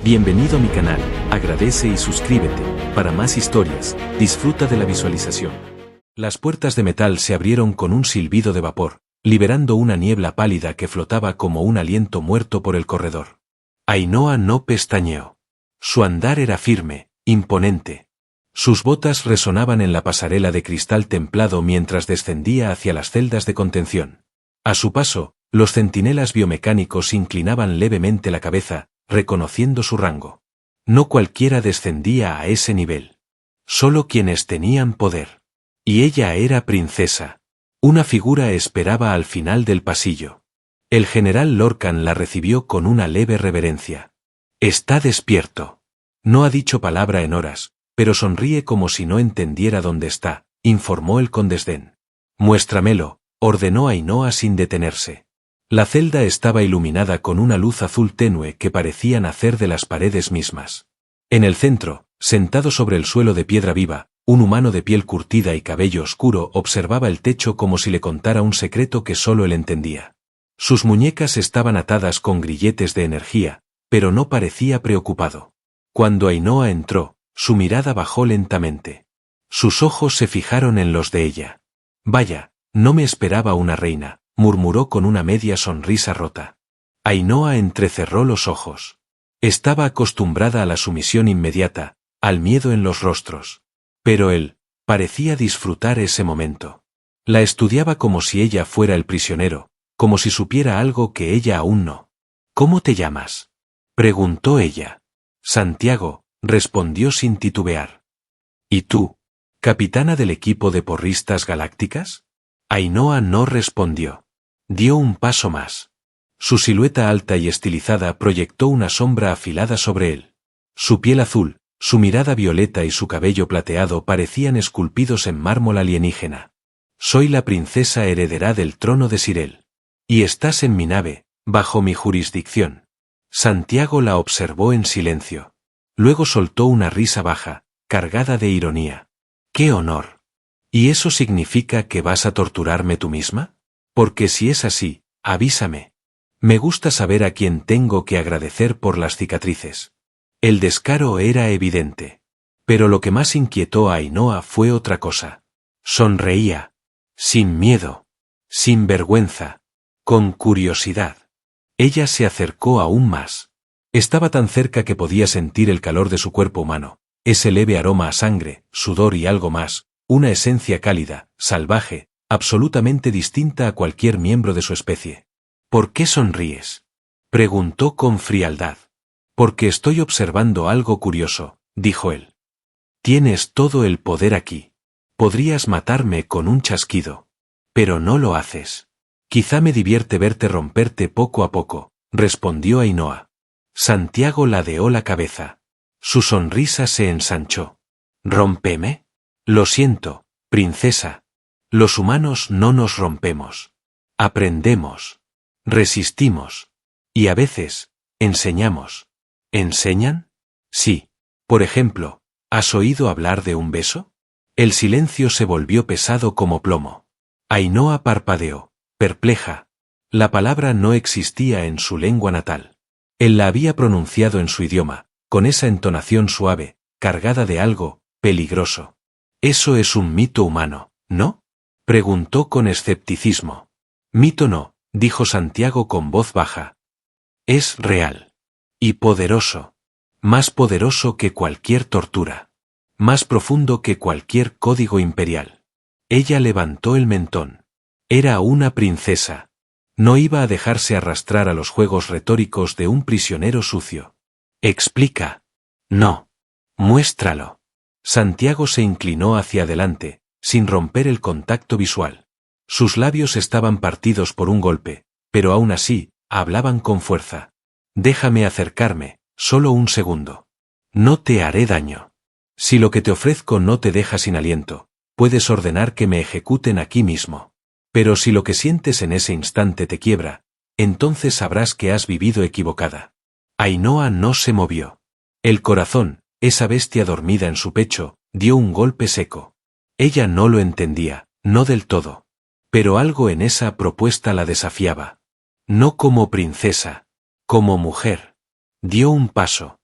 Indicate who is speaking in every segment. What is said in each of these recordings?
Speaker 1: Bienvenido a mi canal, agradece y suscríbete. Para más historias, disfruta de la visualización. Las puertas de metal se abrieron con un silbido de vapor, liberando una niebla pálida que flotaba como un aliento muerto por el corredor. Ainhoa no pestañeó. Su andar era firme, imponente. Sus botas resonaban en la pasarela de cristal templado mientras descendía hacia las celdas de contención. A su paso, los centinelas biomecánicos inclinaban levemente la cabeza, reconociendo su rango. No cualquiera descendía a ese nivel. Solo quienes tenían poder. Y ella era princesa. Una figura esperaba al final del pasillo. El general Lorcan la recibió con una leve reverencia. Está despierto. No ha dicho palabra en horas, pero sonríe como si no entendiera dónde está, informó él con desdén. Muéstramelo, ordenó Ainhoa sin detenerse. La celda estaba iluminada con una luz azul tenue que parecía nacer de las paredes mismas. En el centro, sentado sobre el suelo de piedra viva, un humano de piel curtida y cabello oscuro observaba el techo como si le contara un secreto que solo él entendía. Sus muñecas estaban atadas con grilletes de energía, pero no parecía preocupado. Cuando Ainhoa entró, su mirada bajó lentamente. Sus ojos se fijaron en los de ella. Vaya, no me esperaba una reina, murmuró con una media sonrisa rota. Ainhoa entrecerró los ojos. Estaba acostumbrada a la sumisión inmediata, al miedo en los rostros. Pero él parecía disfrutar ese momento. La estudiaba como si ella fuera el prisionero, como si supiera algo que ella aún no. ¿Cómo te llamas?, preguntó ella. Santiago, respondió sin titubear. ¿Y tú, capitana del equipo de porristas galácticas? Ainhoa no respondió. Dio un paso más. Su silueta alta y estilizada proyectó una sombra afilada sobre él. Su piel azul, su mirada violeta y su cabello plateado parecían esculpidos en mármol alienígena. Soy la princesa heredera del trono de Sirel. Y estás en mi nave, bajo mi jurisdicción. Santiago la observó en silencio. Luego soltó una risa baja, cargada de ironía. ¡Qué honor! ¿Y eso significa que vas a torturarme tú misma? Porque si es así, avísame. Me gusta saber a quién tengo que agradecer por las cicatrices. El descaro era evidente. Pero lo que más inquietó a Ainhoa fue otra cosa. Sonreía. Sin miedo. Sin vergüenza. Con curiosidad. Ella se acercó aún más. Estaba tan cerca que podía sentir el calor de su cuerpo humano, ese leve aroma a sangre, sudor y algo más, una esencia cálida, salvaje, absolutamente distinta a cualquier miembro de su especie. ¿Por qué sonríes?, preguntó con frialdad. Porque estoy observando algo curioso, dijo él. Tienes todo el poder aquí. Podrías matarme con un chasquido. Pero no lo haces. Quizá me divierte verte romperte poco a poco, respondió Ainhoa. Santiago ladeó la cabeza. Su sonrisa se ensanchó. ¿Rómpeme? Lo siento, princesa. Los humanos no nos rompemos. Aprendemos. Resistimos. Y a veces, enseñamos. ¿Enseñan? Sí. Por ejemplo, ¿has oído hablar de un beso? El silencio se volvió pesado como plomo. Ainhoa parpadeó, perpleja. La palabra no existía en su lengua natal. Él la había pronunciado en su idioma, con esa entonación suave, cargada de algo peligroso. Eso es un mito humano, ¿no?, preguntó con escepticismo. Mito no, dijo Santiago con voz baja. Es real. Y poderoso. Más poderoso que cualquier tortura. Más profundo que cualquier código imperial. Ella levantó el mentón. Era una princesa. No iba a dejarse arrastrar a los juegos retóricos de un prisionero sucio. Explica. No. Muéstralo. Santiago se inclinó hacia adelante, sin romper el contacto visual. Sus labios estaban partidos por un golpe, pero aún así, hablaban con fuerza. Déjame acercarme, solo un segundo. No te haré daño. Si lo que te ofrezco no te deja sin aliento, puedes ordenar que me ejecuten aquí mismo. Pero si lo que sientes en ese instante te quiebra, entonces sabrás que has vivido equivocada. Ainhoa no se movió. El corazón, esa bestia dormida en su pecho, dio un golpe seco. Ella no lo entendía, no del todo. Pero algo en esa propuesta la desafiaba. No como princesa. Como mujer. Dio un paso.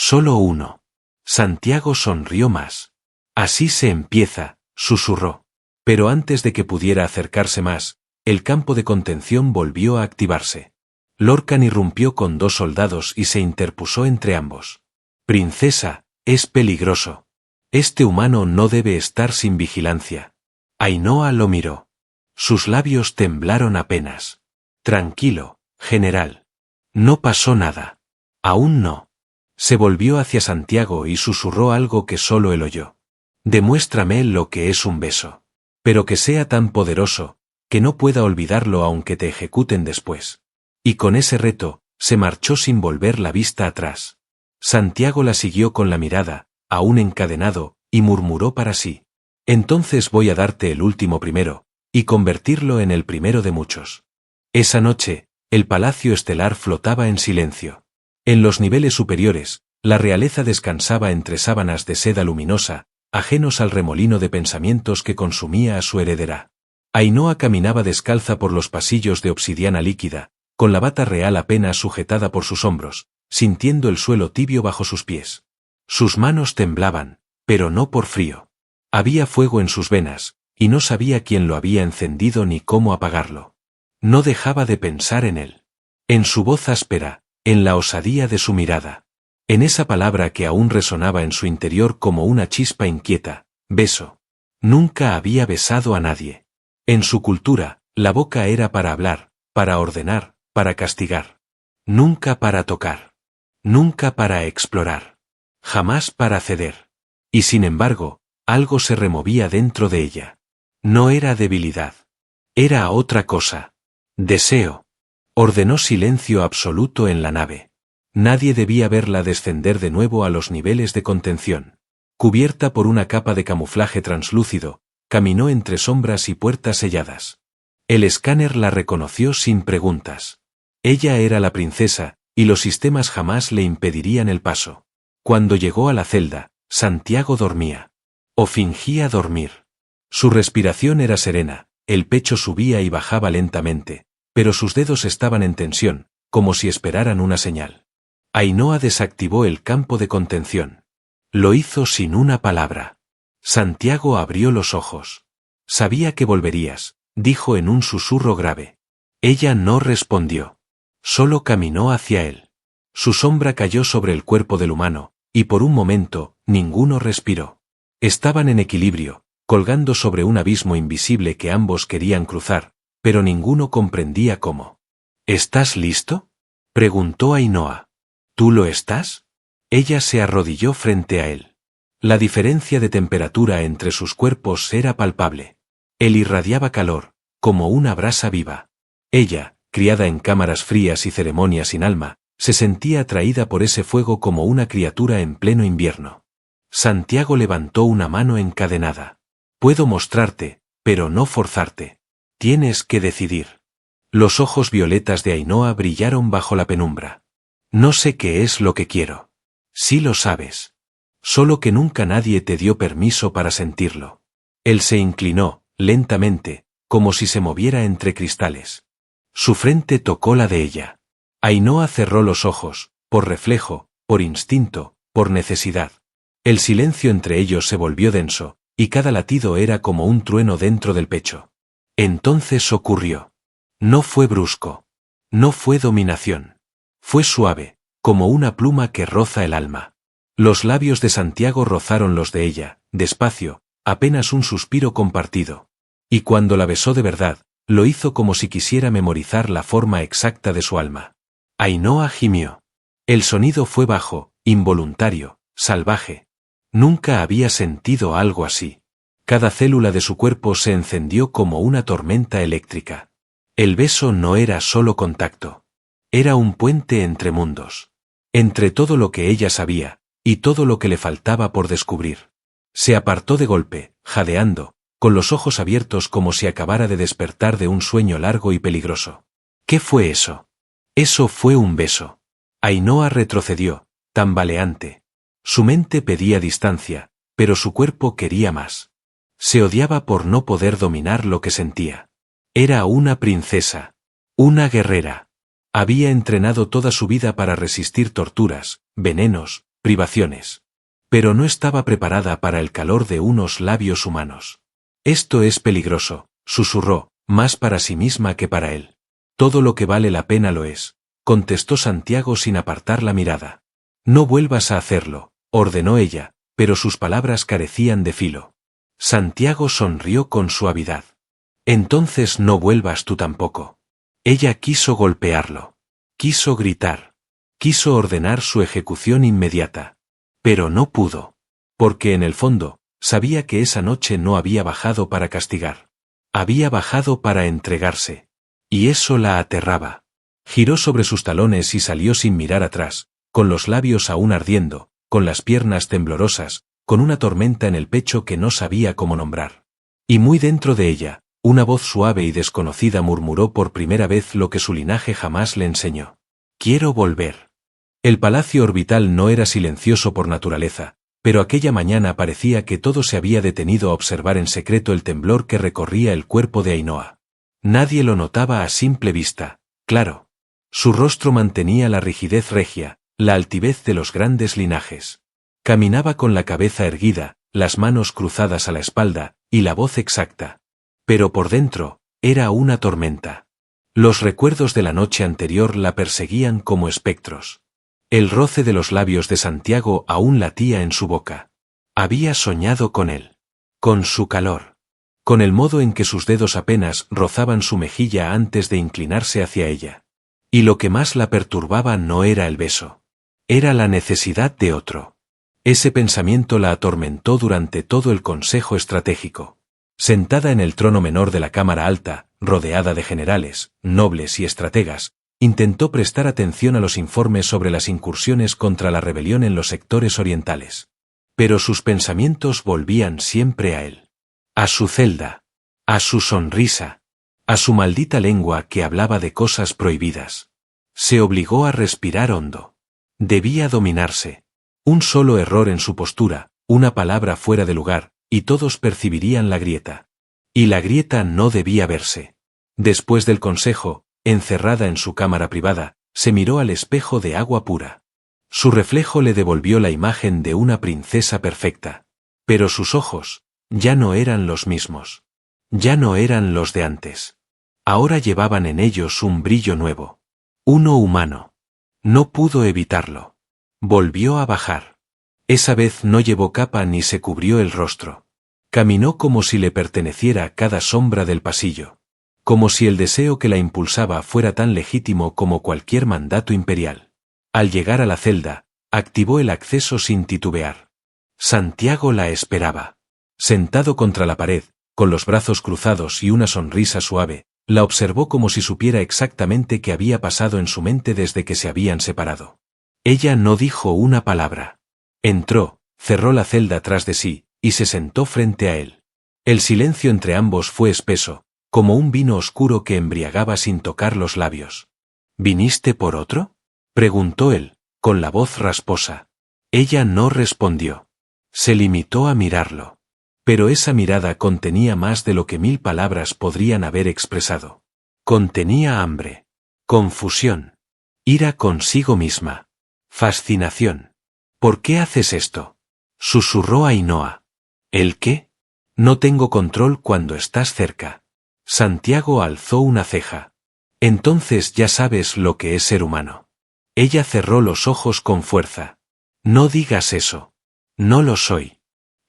Speaker 1: Solo uno. Santiago sonrió más. Así se empieza, susurró. Pero antes de que pudiera acercarse más, el campo de contención volvió a activarse. Lorcan irrumpió con 2 soldados y se interpuso entre ambos. Princesa, es peligroso. Este humano no debe estar sin vigilancia. Ainhoa lo miró. Sus labios temblaron apenas. Tranquilo, general. No pasó nada. Aún no. Se volvió hacia Santiago y susurró algo que solo él oyó. Demuéstrame lo que es un beso. Pero que sea tan poderoso, que no pueda olvidarlo aunque te ejecuten después. Y con ese reto, se marchó sin volver la vista atrás. Santiago la siguió con la mirada, aún encadenado, y murmuró para sí. Entonces voy a darte el último primero, y convertirlo en el primero de muchos. Esa noche, el palacio estelar flotaba en silencio. En los niveles superiores, la realeza descansaba entre sábanas de seda luminosa, ajenos al remolino de pensamientos que consumía a su heredera. Ainhoa caminaba descalza por los pasillos de obsidiana líquida, con la bata real apenas sujetada por sus hombros, sintiendo el suelo tibio bajo sus pies. Sus manos temblaban, pero no por frío. Había fuego en sus venas, y no sabía quién lo había encendido ni cómo apagarlo. No dejaba de pensar en él. En su voz áspera, en la osadía de su mirada. En esa palabra que aún resonaba en su interior como una chispa inquieta, beso. Nunca había besado a nadie. En su cultura, la boca era para hablar, para ordenar, para castigar. Nunca para tocar. Nunca para explorar. Jamás para ceder. Y sin embargo, algo se removía dentro de ella. No era debilidad. Era otra cosa. Deseo. Ordenó silencio absoluto en la nave. Nadie debía verla descender de nuevo a los niveles de contención. Cubierta por una capa de camuflaje translúcido, caminó entre sombras y puertas selladas. El escáner la reconoció sin preguntas. Ella era la princesa, y los sistemas jamás le impedirían el paso. Cuando llegó a la celda, Santiago dormía. O fingía dormir. Su respiración era serena, el pecho subía y bajaba lentamente, pero sus dedos estaban en tensión, como si esperaran una señal. Ainhoa desactivó el campo de contención. Lo hizo sin una palabra. Santiago abrió los ojos. Sabía que volverías, dijo en un susurro grave. Ella no respondió. Solo caminó hacia él. Su sombra cayó sobre el cuerpo del humano, y por un momento, ninguno respiró. Estaban en equilibrio, colgando sobre un abismo invisible que ambos querían cruzar, pero ninguno comprendía cómo. ¿Estás listo?, preguntó Ainhoa. ¿Tú lo estás? Ella se arrodilló frente a él. La diferencia de temperatura entre sus cuerpos era palpable. Él irradiaba calor, como una brasa viva. Ella, criada en cámaras frías y ceremonias sin alma, se sentía atraída por ese fuego como una criatura en pleno invierno. Santiago levantó una mano encadenada. Puedo mostrarte, pero no forzarte. Tienes que decidir. Los ojos violetas de Ainhoa brillaron bajo la penumbra. No sé qué es lo que quiero. Sí lo sabes. Solo que nunca nadie te dio permiso para sentirlo. Él se inclinó, lentamente, como si se moviera entre cristales. Su frente tocó la de ella. Ainhoa cerró los ojos, por reflejo, por instinto, por necesidad. El silencio entre ellos se volvió denso, y cada latido era como un trueno dentro del pecho. Entonces ocurrió. No fue brusco. No fue dominación. Fue suave, como una pluma que roza el alma. Los labios de Santiago rozaron los de ella, despacio, apenas un suspiro compartido. Y cuando la besó de verdad, lo hizo como si quisiera memorizar la forma exacta de su alma. Ainhoa gimió. El sonido fue bajo, involuntario, salvaje. Nunca había sentido algo así. Cada célula de su cuerpo se encendió como una tormenta eléctrica. El beso no era solo contacto. Era un puente entre mundos. Entre todo lo que ella sabía, y todo lo que le faltaba por descubrir. Se apartó de golpe, jadeando, con los ojos abiertos como si acabara de despertar de un sueño largo y peligroso. ¿Qué fue eso? Eso fue un beso. Ainhoa retrocedió, tambaleante. Su mente pedía distancia, pero su cuerpo quería más. Se odiaba por no poder dominar lo que sentía. Era una princesa. Una guerrera. Había entrenado toda su vida para resistir torturas, venenos, privaciones. Pero no estaba preparada para el calor de unos labios humanos. Esto es peligroso, susurró, más para sí misma que para él. Todo lo que vale la pena lo es, contestó Santiago sin apartar la mirada. No vuelvas a hacerlo, ordenó ella, pero sus palabras carecían de filo. Santiago sonrió con suavidad. Entonces no vuelvas tú tampoco. Ella quiso golpearlo. Quiso gritar. Quiso ordenar su ejecución inmediata. Pero no pudo. Porque en el fondo, sabía que esa noche no había bajado para castigar. Había bajado para entregarse. Y eso la aterraba. Giró sobre sus talones y salió sin mirar atrás, con los labios aún ardiendo, con las piernas temblorosas, con una tormenta en el pecho que no sabía cómo nombrar. Y muy dentro de ella, una voz suave y desconocida murmuró por primera vez lo que su linaje jamás le enseñó. Quiero volver. El palacio orbital no era silencioso por naturaleza, pero aquella mañana parecía que todo se había detenido a observar en secreto el temblor que recorría el cuerpo de Ainhoa. Nadie lo notaba a simple vista, claro. Su rostro mantenía la rigidez regia, la altivez de los grandes linajes. Caminaba con la cabeza erguida, las manos cruzadas a la espalda, y la voz exacta. Pero por dentro, era una tormenta. Los recuerdos de la noche anterior la perseguían como espectros. El roce de los labios de Santiago aún latía en su boca. Había soñado con él. Con su calor. Con el modo en que sus dedos apenas rozaban su mejilla antes de inclinarse hacia ella. Y lo que más la perturbaba no era el beso. Era la necesidad de otro. Ese pensamiento la atormentó durante todo el consejo estratégico. Sentada en el trono menor de la cámara alta, rodeada de generales, nobles y estrategas, intentó prestar atención a los informes sobre las incursiones contra la rebelión en los sectores orientales. Pero sus pensamientos volvían siempre a él. A su celda. A su sonrisa. A su maldita lengua que hablaba de cosas prohibidas. Se obligó a respirar hondo. Debía dominarse. Un solo error en su postura, una palabra fuera de lugar, y todos percibirían la grieta. Y la grieta no debía verse. Después del consejo, encerrada en su cámara privada, se miró al espejo de agua pura. Su reflejo le devolvió la imagen de una princesa perfecta. Pero sus ojos, ya no eran los mismos. Ya no eran los de antes. Ahora llevaban en ellos un brillo nuevo. Uno humano. No pudo evitarlo. Volvió a bajar. Esa vez no llevó capa ni se cubrió el rostro. Caminó como si le perteneciera cada sombra del pasillo. Como si el deseo que la impulsaba fuera tan legítimo como cualquier mandato imperial. Al llegar a la celda, activó el acceso sin titubear. Santiago la esperaba. Sentado contra la pared, con los brazos cruzados y una sonrisa suave, la observó como si supiera exactamente qué había pasado en su mente desde que se habían separado. Ella no dijo una palabra. Entró, cerró la celda tras de sí, y se sentó frente a él. El silencio entre ambos fue espeso, como un vino oscuro que embriagaba sin tocar los labios. ¿Viniste por otro?, preguntó él, con la voz rasposa. Ella no respondió. Se limitó a mirarlo. Pero esa mirada contenía más de lo que 1000 palabras podrían haber expresado. Contenía hambre, confusión, ira consigo misma, fascinación. ¿Por qué haces esto?, susurró Ainhoa. ¿El qué? No tengo control cuando estás cerca. Santiago alzó una ceja. Entonces ya sabes lo que es ser humano. Ella cerró los ojos con fuerza. No digas eso. No lo soy.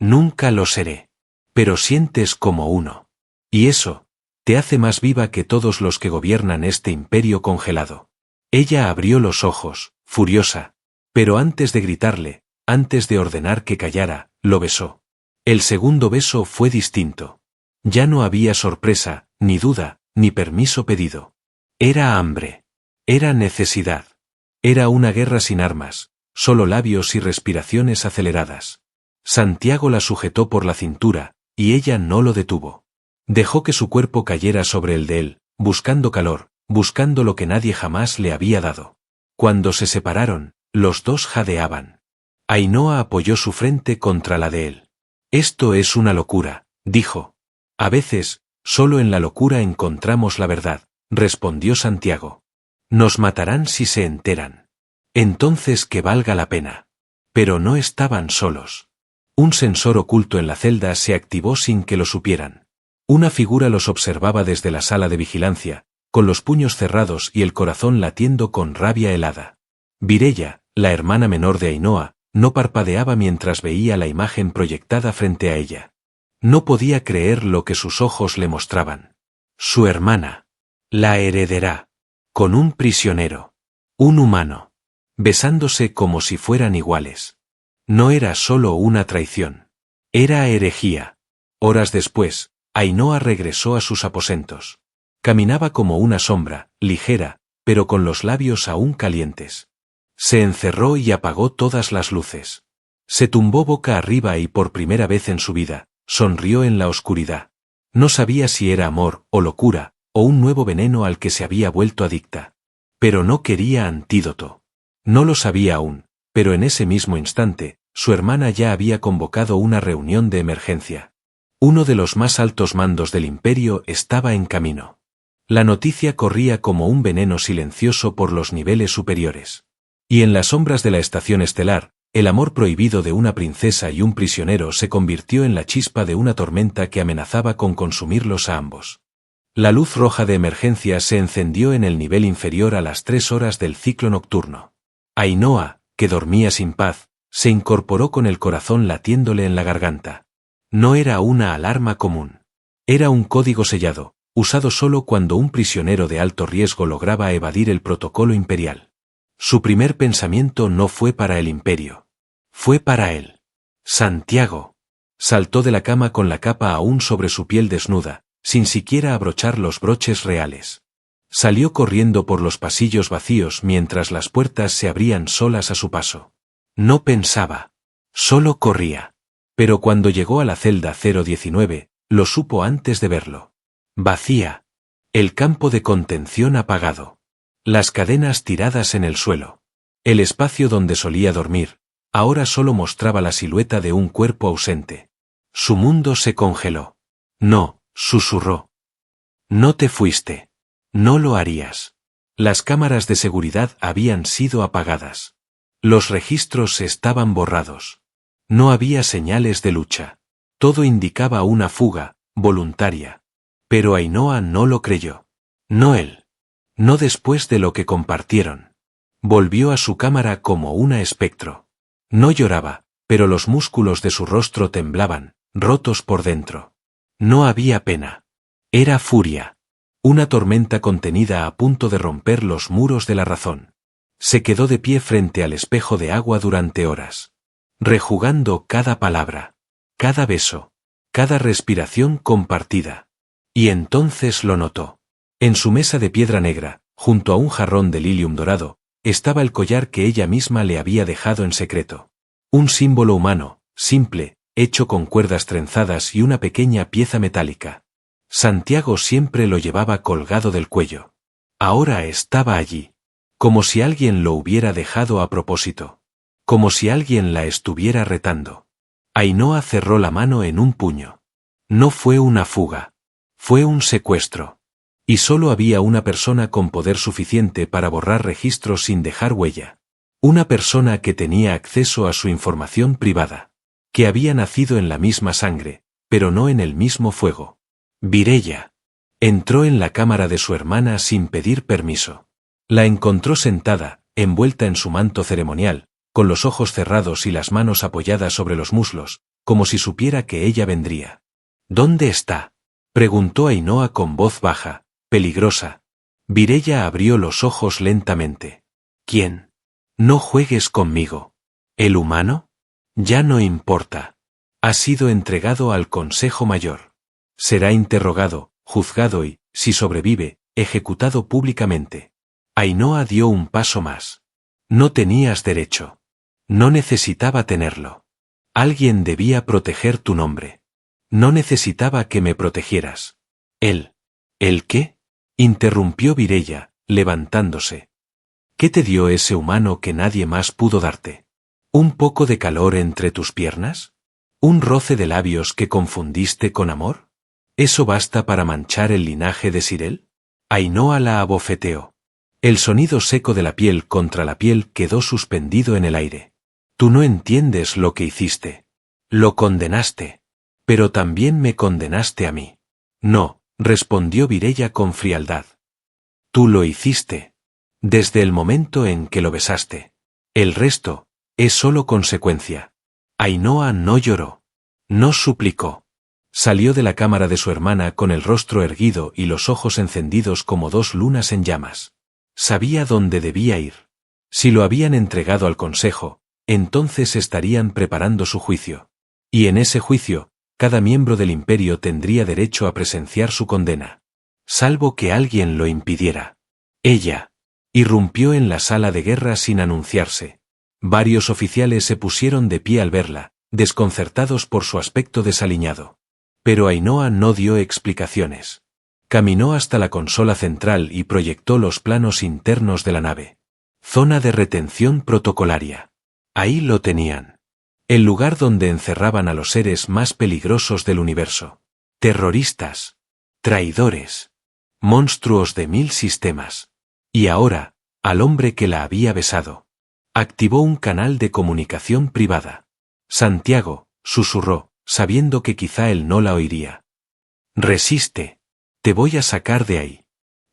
Speaker 1: Nunca lo seré. Pero sientes como uno. Y eso, te hace más viva que todos los que gobiernan este imperio congelado. Ella abrió los ojos, furiosa. Pero antes de gritarle, antes de ordenar que callara, lo besó. El segundo beso fue distinto. Ya no había sorpresa, ni duda, ni permiso pedido. Era hambre. Era necesidad. Era una guerra sin armas, solo labios y respiraciones aceleradas. Santiago la sujetó por la cintura, y ella no lo detuvo. Dejó que su cuerpo cayera sobre el de él, buscando calor, buscando lo que nadie jamás le había dado. Cuando se separaron, los dos jadeaban. Ainhoa apoyó su frente contra la de él. Esto es una locura, dijo. A veces, solo en la locura encontramos la verdad, respondió Santiago. Nos matarán si se enteran. Entonces que valga la pena. Pero no estaban solos. Un sensor oculto en la celda se activó sin que lo supieran. Una figura los observaba desde la sala de vigilancia, con los puños cerrados y el corazón latiendo con rabia helada. Mireia, la hermana menor de Ainhoa, no parpadeaba mientras veía la imagen proyectada frente a ella. No podía creer lo que sus ojos le mostraban. Su hermana. La heredera. Con un prisionero. Un humano. Besándose como si fueran iguales. No era solo una traición. Era herejía. Horas después, Ainhoa regresó a sus aposentos. Caminaba como una sombra, ligera, pero con los labios aún calientes. Se encerró y apagó todas las luces. Se tumbó boca arriba y por primera vez en su vida, sonrió en la oscuridad. No sabía si era amor o locura, o un nuevo veneno al que se había vuelto adicta. Pero no quería antídoto. No lo sabía aún, pero en ese mismo instante, su hermana ya había convocado una reunión de emergencia. Uno de los más altos mandos del imperio estaba en camino. La noticia corría como un veneno silencioso por los niveles superiores. Y en las sombras de la estación estelar, el amor prohibido de una princesa y un prisionero se convirtió en la chispa de una tormenta que amenazaba con consumirlos a ambos. La luz roja de emergencia se encendió en el nivel inferior a las 3 horas del ciclo nocturno. Ainhoa, que dormía sin paz, se incorporó con el corazón latiéndole en la garganta. No era una alarma común. Era un código sellado, usado solo cuando un prisionero de alto riesgo lograba evadir el protocolo imperial. Su primer pensamiento no fue para el imperio. Fue para él. Santiago. Saltó de la cama con la capa aún sobre su piel desnuda, sin siquiera abrochar los broches reales. Salió corriendo por los pasillos vacíos mientras las puertas se abrían solas a su paso. No pensaba. Solo corría. Pero cuando llegó a la celda 019, lo supo antes de verlo. Vacía. El campo de contención apagado. Las cadenas tiradas en el suelo. El espacio donde solía dormir, ahora solo mostraba la silueta de un cuerpo ausente. Su mundo se congeló. No, susurró. No te fuiste. No lo harías. Las cámaras de seguridad habían sido apagadas. Los registros estaban borrados. No había señales de lucha. Todo indicaba una fuga, voluntaria. Pero Ainhoa no lo creyó. No él. No después de lo que compartieron. Volvió a su cámara como una espectro. No lloraba, pero los músculos de su rostro temblaban, rotos por dentro. No había pena. Era furia. Una tormenta contenida a punto de romper los muros de la razón. Se quedó de pie frente al espejo de agua durante horas. Rejugando cada palabra, cada beso, cada respiración compartida. Y entonces lo notó. En su mesa de piedra negra, junto a un jarrón de lilium dorado, estaba el collar que ella misma le había dejado en secreto. Un símbolo humano, simple, hecho con cuerdas trenzadas y una pequeña pieza metálica. Santiago siempre lo llevaba colgado del cuello. Ahora estaba allí. Como si alguien lo hubiera dejado a propósito. Como si alguien la estuviera retando. Ainhoa cerró la mano en un puño. No fue una fuga. Fue un secuestro. Y solo había una persona con poder suficiente para borrar registros sin dejar huella. Una persona que tenía acceso a su información privada. Que había nacido en la misma sangre, pero no en el mismo fuego. Mireia. Entró en la cámara de su hermana sin pedir permiso. La encontró sentada, envuelta en su manto ceremonial, con los ojos cerrados y las manos apoyadas sobre los muslos, como si supiera que ella vendría. ¿Dónde está?, preguntó Ainhoa con voz baja, peligrosa. Mireia abrió los ojos lentamente. ¿Quién? No juegues conmigo. ¿El humano? Ya no importa. Ha sido entregado al Consejo Mayor. Será interrogado, juzgado y, si sobrevive, ejecutado públicamente. Ainhoa dio un paso más. No tenías derecho. No necesitaba tenerlo. Alguien debía proteger tu nombre. No necesitaba que me protegieras. Él. ¿El qué?, interrumpió Mireia, levantándose. ¿Qué te dio ese humano que nadie más pudo darte? ¿Un poco de calor entre tus piernas? ¿Un roce de labios que confundiste con amor? ¿Eso basta para manchar el linaje de Sirel? Ainhoa la abofeteó. El sonido seco de la piel contra la piel quedó suspendido en el aire. Tú no entiendes lo que hiciste. Lo condenaste. Pero también me condenaste a mí. No, respondió Mireia con frialdad. Tú lo hiciste. Desde el momento en que lo besaste. El resto es solo consecuencia. Ainhoa no lloró. No suplicó. Salió de la cámara de su hermana con el rostro erguido y los ojos encendidos como dos lunas en llamas. Sabía dónde debía ir. Si lo habían entregado al consejo, entonces estarían preparando su juicio. Y en ese juicio, cada miembro del imperio tendría derecho a presenciar su condena. Salvo que alguien lo impidiera. Ella irrumpió en la sala de guerra sin anunciarse. Varios oficiales se pusieron de pie al verla, desconcertados por su aspecto desaliñado. Pero Ainhoa no dio explicaciones. Caminó hasta la consola central y proyectó los planos internos de la nave. Zona de retención protocolaria. Ahí lo tenían. El lugar donde encerraban a los seres más peligrosos del universo. Terroristas. Traidores. Monstruos de 1000 sistemas. Y ahora, al hombre que la había besado. Activó un canal de comunicación privada. Santiago, susurró, sabiendo que quizá él no la oiría. Resiste. Te voy a sacar de ahí.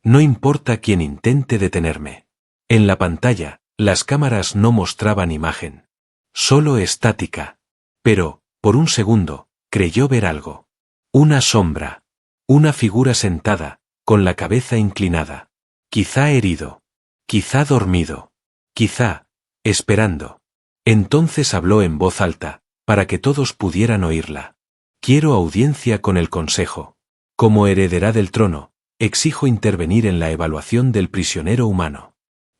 Speaker 1: No importa quién intente detenerme. En la pantalla, las cámaras no mostraban imagen. Solo estática. Pero, por un segundo, creyó ver algo. Una sombra. Una figura sentada, con la cabeza inclinada. Quizá herido. Quizá dormido. Quizá, esperando. Entonces habló en voz alta, para que todos pudieran oírla. Quiero audiencia con el consejo. Como heredera del trono, exijo intervenir en la evaluación del prisionero humano.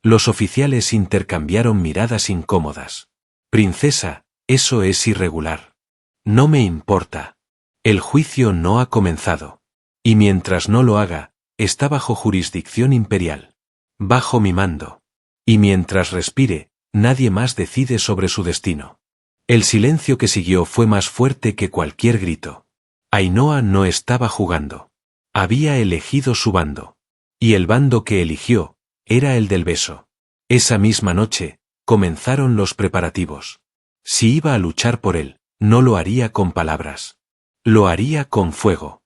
Speaker 1: Los oficiales intercambiaron miradas incómodas. Princesa, eso es irregular. No me importa. El juicio no ha comenzado. Y mientras no lo haga, está bajo jurisdicción imperial. Bajo mi mando. Y mientras respire, nadie más decide sobre su destino. El silencio que siguió fue más fuerte que cualquier grito. Ainhoa no estaba jugando. Había elegido su bando. Y el bando que eligió era el del beso. Esa misma noche, comenzaron los preparativos. Si iba a luchar por él, no lo haría con palabras. Lo haría con fuego.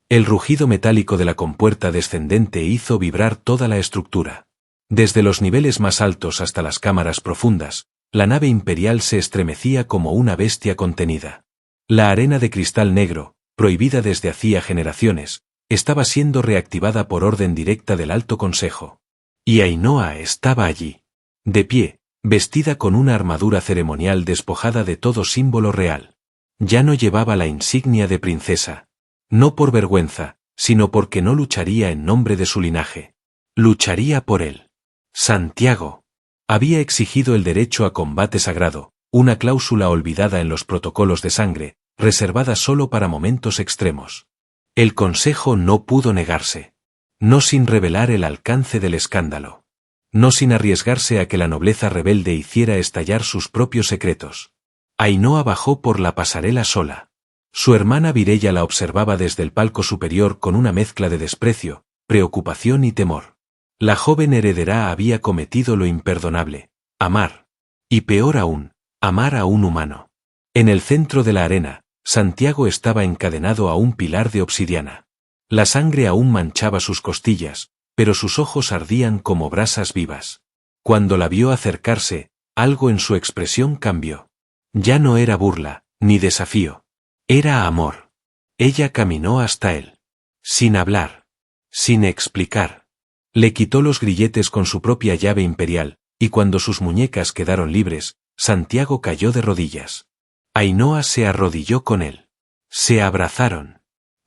Speaker 1: El rugido metálico de la compuerta descendente hizo vibrar toda la estructura. Desde los niveles más altos hasta las cámaras profundas, la nave imperial se estremecía como una bestia contenida. La arena de cristal negro, prohibida desde hacía generaciones, estaba siendo reactivada por orden directa del Alto Consejo. Y Ainhoa estaba allí. De pie, vestida con una armadura ceremonial despojada de todo símbolo real. Ya no llevaba la insignia de princesa. No por vergüenza, sino porque no lucharía en nombre de su linaje. Lucharía por él. Santiago había exigido el derecho a combate sagrado, una cláusula olvidada en los protocolos de sangre, reservada solo para momentos extremos. El consejo no pudo negarse. No sin revelar el alcance del escándalo. No sin arriesgarse a que la nobleza rebelde hiciera estallar sus propios secretos. Ainhoa bajó por la pasarela sola. Su hermana Mireia la observaba desde el palco superior con una mezcla de desprecio, preocupación y temor. La joven heredera había cometido lo imperdonable, amar. Y peor aún, amar a un humano. En el centro de la arena, Santiago estaba encadenado a un pilar de obsidiana. La sangre aún manchaba sus costillas, pero sus ojos ardían como brasas vivas. Cuando la vio acercarse, algo en su expresión cambió. Ya no era burla, ni desafío. Era amor. Ella caminó hasta él. Sin hablar. Sin explicar. Le quitó los grilletes con su propia llave imperial, y cuando sus muñecas quedaron libres, Santiago cayó de rodillas. Ainhoa se arrodilló con él. Se abrazaron.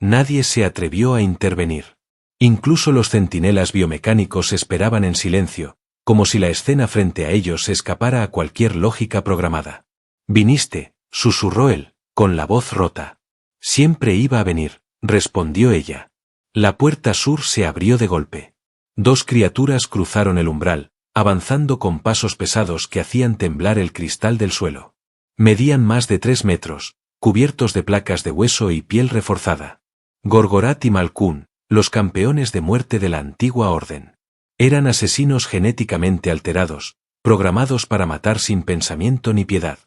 Speaker 1: Nadie se atrevió a intervenir. Incluso los centinelas biomecánicos esperaban en silencio, como si la escena frente a ellos se escapara a cualquier lógica programada. «Viniste», susurró él, con la voz rota. «Siempre iba a venir», respondió ella. La puerta sur se abrió de golpe. Dos criaturas cruzaron el umbral, avanzando con pasos pesados que hacían temblar el cristal del suelo. Medían más de 3 metros, cubiertos de placas de hueso y piel reforzada. Gorgorat y Malkun, los campeones de muerte de la antigua orden. Eran asesinos genéticamente alterados, programados para matar sin pensamiento ni piedad.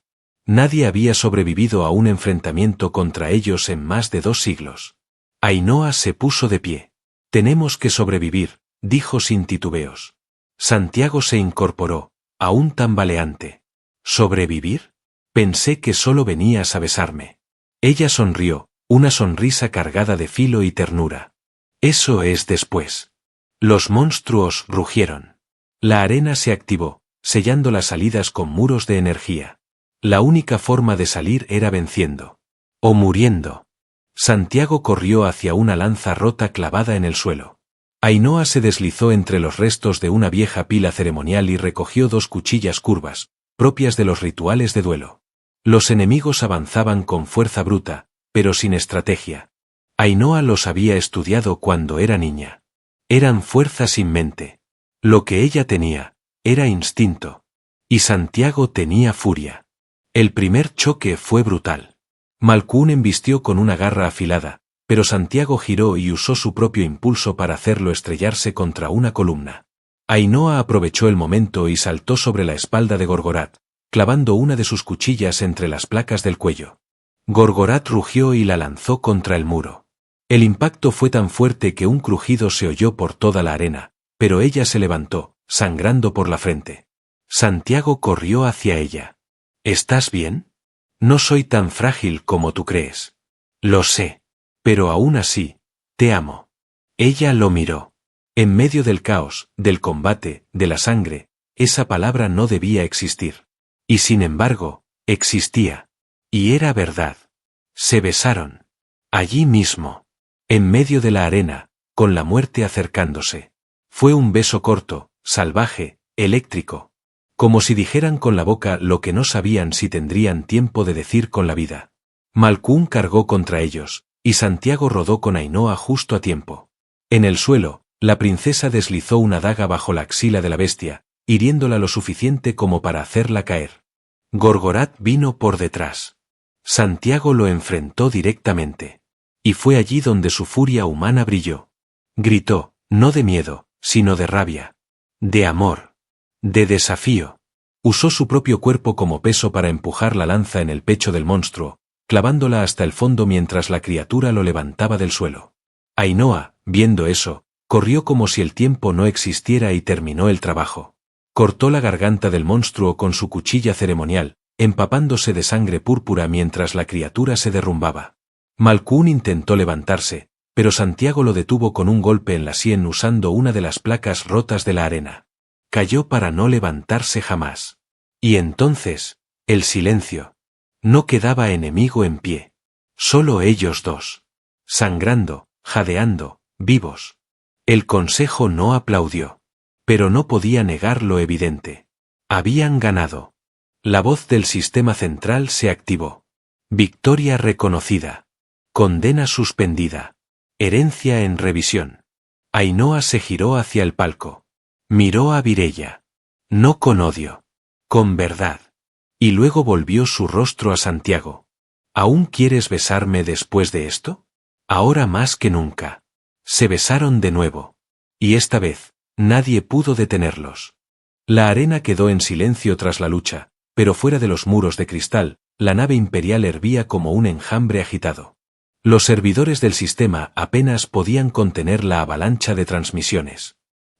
Speaker 1: Nadie había sobrevivido a un enfrentamiento contra ellos en más de 2 siglos. Ainhoa se puso de pie. «Tenemos que sobrevivir», dijo sin titubeos. Santiago se incorporó, aún tambaleante. ¿Sobrevivir? Pensé que solo venías a besarme. Ella sonrió, una sonrisa cargada de filo y ternura. Eso es después. Los monstruos rugieron. La arena se activó, sellando las salidas con muros de energía. La única forma de salir era venciendo. O muriendo. Santiago corrió hacia una lanza rota clavada en el suelo. Ainhoa se deslizó entre los restos de una vieja pila ceremonial y recogió 2 cuchillas curvas, propias de los rituales de duelo. Los enemigos avanzaban con fuerza bruta, pero sin estrategia. Ainhoa los había estudiado cuando era niña. Eran fuerza sin mente. Lo que ella tenía era instinto. Y Santiago tenía furia. El primer choque fue brutal. Malkoun embistió con una garra afilada, pero Santiago giró y usó su propio impulso para hacerlo estrellarse contra una columna. Ainhoa aprovechó el momento y saltó sobre la espalda de Gorgorat, clavando una de sus cuchillas entre las placas del cuello. Gorgorat rugió y la lanzó contra el muro. El impacto fue tan fuerte que un crujido se oyó por toda la arena, pero ella se levantó, sangrando por la frente. Santiago corrió hacia ella. ¿Estás bien? No soy tan frágil como tú crees. Lo sé. Pero aún así, te amo. Ella lo miró. En medio del caos, del combate, de la sangre, esa palabra no debía existir. Y sin embargo, existía. Y era verdad. Se besaron. Allí mismo. En medio de la arena, con la muerte acercándose. Fue un beso corto, salvaje, eléctrico. Como si dijeran con la boca lo que no sabían si tendrían tiempo de decir con la vida. Malkoun cargó contra ellos, y Santiago rodó con Ainhoa justo a tiempo. En el suelo, la princesa deslizó una daga bajo la axila de la bestia, hiriéndola lo suficiente como para hacerla caer. Gorgorat vino por detrás. Santiago lo enfrentó directamente. Y fue allí donde su furia humana brilló. Gritó, no de miedo, sino de rabia. De amor. De desafío. Usó su propio cuerpo como peso para empujar la lanza en el pecho del monstruo, clavándola hasta el fondo mientras la criatura lo levantaba del suelo. Ainhoa, viendo eso, corrió como si el tiempo no existiera y terminó el trabajo. Cortó la garganta del monstruo con su cuchilla ceremonial, empapándose de sangre púrpura mientras la criatura se derrumbaba. Malkoun intentó levantarse, pero Santiago lo detuvo con un golpe en la sien usando una de las placas rotas de la arena. Cayó para no levantarse jamás. Y entonces, el silencio. No quedaba enemigo en pie. Solo ellos dos. Sangrando, jadeando, vivos. El consejo no aplaudió. Pero no podía negar lo evidente. Habían ganado. La voz del sistema central se activó. Victoria reconocida. Condena suspendida. Herencia en revisión. Ainhoa se giró hacia el palco. Miró a Virella. No con odio. Con verdad. Y luego volvió su rostro a Santiago. ¿Aún quieres besarme después de esto? Ahora más que nunca. Se besaron de nuevo. Y esta vez, nadie pudo detenerlos. La arena quedó en silencio tras la lucha, pero fuera de los muros de cristal, la nave imperial hervía como un enjambre agitado. Los servidores del sistema apenas podían contener la avalancha de transmisiones.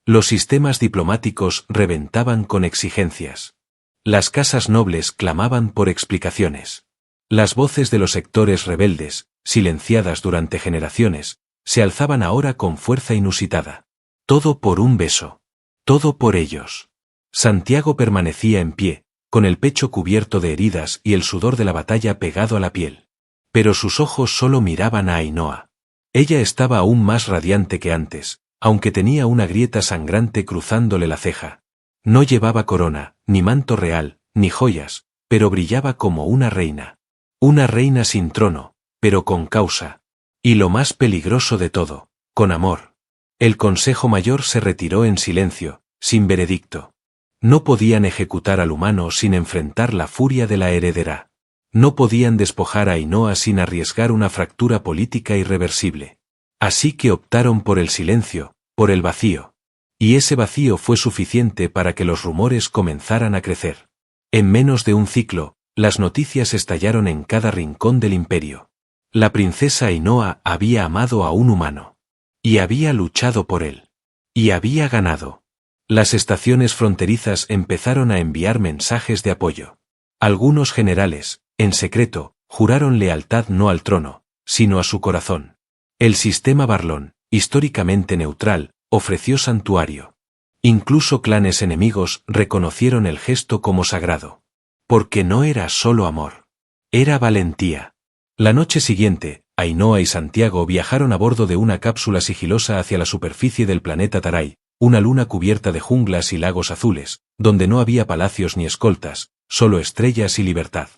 Speaker 1: Los sistemas diplomáticos reventaban con exigencias. Las casas nobles clamaban por explicaciones. Las voces de los sectores rebeldes, silenciadas durante generaciones, se alzaban ahora con fuerza inusitada. Todo por un beso. Todo por ellos. Santiago permanecía en pie, con el pecho cubierto de heridas y el sudor de la batalla pegado a la piel. Pero sus ojos solo miraban a Ainhoa. Ella estaba aún más radiante que antes, aunque tenía una grieta sangrante cruzándole la ceja. No llevaba corona, ni manto real, ni joyas, pero brillaba como una reina. Una reina sin trono, pero con causa. Y lo más peligroso de todo, con amor. El Consejo Mayor se retiró en silencio, sin veredicto. No podían ejecutar al humano sin enfrentar la furia de la heredera. No podían despojar a Ainhoa sin arriesgar una fractura política irreversible. Así que optaron por el silencio, por el vacío. Y ese vacío fue suficiente para que los rumores comenzaran a crecer. En menos de un ciclo, las noticias estallaron en cada rincón del imperio. La princesa Ainhoa había amado a un humano. Y había luchado por él. Y había ganado. Las estaciones fronterizas empezaron a enviar mensajes de apoyo. Algunos generales, en secreto, juraron lealtad no al trono, sino a su corazón. El sistema Barlón, históricamente neutral, ofreció santuario. Incluso clanes enemigos reconocieron el gesto como sagrado. Porque no era solo amor. Era valentía. La noche siguiente, Ainhoa y Santiago viajaron a bordo de una cápsula sigilosa hacia la superficie del planeta Taray, una luna cubierta de junglas y lagos azules, donde no había palacios ni escoltas, solo estrellas y libertad.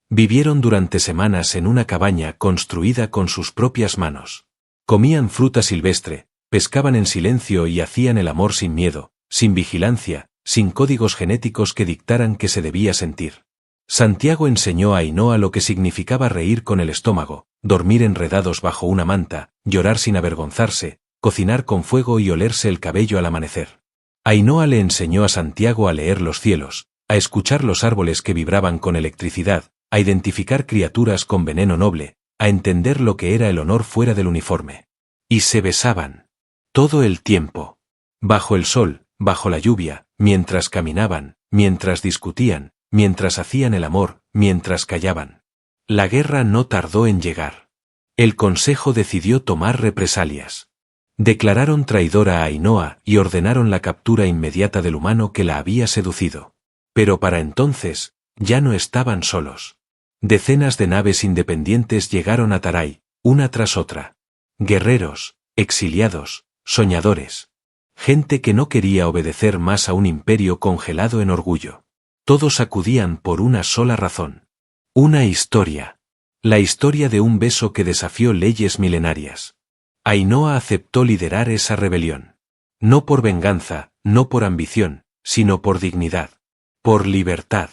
Speaker 1: Vivieron durante semanas en una cabaña construida con sus propias manos. Comían fruta silvestre, pescaban en silencio y hacían el amor sin miedo, sin vigilancia, sin códigos genéticos que dictaran qué se debía sentir. Santiago enseñó a Ainhoa lo que significaba reír con el estómago, dormir enredados bajo una manta, llorar sin avergonzarse, cocinar con fuego y olerse el cabello al amanecer. Ainhoa le enseñó a Santiago a leer los cielos, a escuchar los árboles que vibraban con electricidad, a identificar criaturas con veneno noble, a entender lo que era el honor fuera del uniforme. Y se besaban. Todo el tiempo. Bajo el sol, bajo la lluvia, mientras caminaban, mientras discutían, mientras hacían el amor, mientras callaban. La guerra no tardó en llegar. El consejo decidió tomar represalias. Declararon traidora a Ainhoa y ordenaron la captura inmediata del humano que la había seducido. Pero para entonces, ya no estaban solos. Decenas de naves independientes llegaron a Taray, una tras otra. Guerreros, exiliados, soñadores. Gente que no quería obedecer más a un imperio congelado en orgullo. Todos acudían por una sola razón. Una historia. La historia de un beso que desafió leyes milenarias. Ainhoa aceptó liderar esa rebelión. No por venganza, no por ambición, sino por dignidad. Por libertad.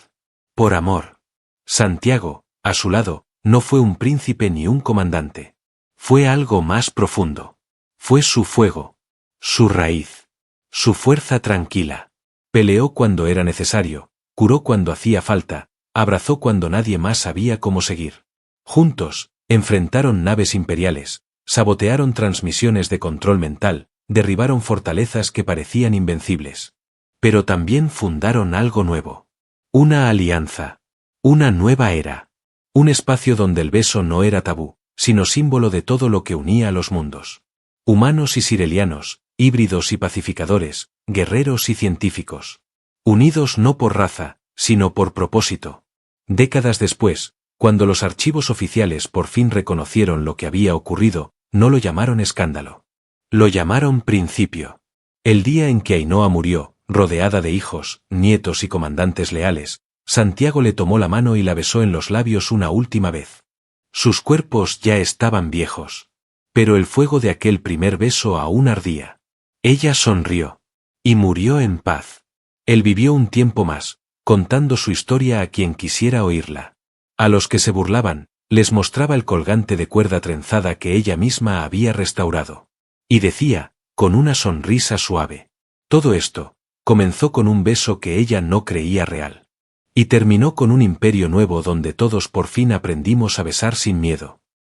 Speaker 1: Por amor. Santiago, a su lado, no fue un príncipe ni un comandante. Fue algo más profundo. Fue su fuego. Su raíz. Su fuerza tranquila. Peleó cuando era necesario, curó cuando hacía falta, abrazó cuando nadie más sabía cómo seguir. Juntos, enfrentaron naves imperiales, sabotearon transmisiones de control mental, derribaron fortalezas que parecían invencibles. Pero también fundaron algo nuevo. Una alianza. Una nueva era. Un espacio donde el beso no era tabú, sino símbolo de todo lo que unía a los mundos. Humanos y sirelianos, híbridos y pacificadores, guerreros y científicos. Unidos no por raza, sino por propósito. Décadas después, cuando los archivos oficiales por fin reconocieron lo que había ocurrido, no lo llamaron escándalo. Lo llamaron principio. El día en que Ainhoa murió, rodeada de hijos, nietos y comandantes leales, Santiago le tomó la mano y la besó en los labios una última vez. Sus cuerpos ya estaban viejos. Pero el fuego de aquel primer beso aún ardía. Ella sonrió. Y murió en paz. Él vivió un tiempo más, contando su historia a quien quisiera oírla. A los que se burlaban, les mostraba el colgante de cuerda trenzada que ella misma había restaurado. Y decía, con una sonrisa suave. Todo esto, comenzó con un beso que ella no creía real. Y terminó con un imperio nuevo donde todos por fin aprendimos a besar sin miedo.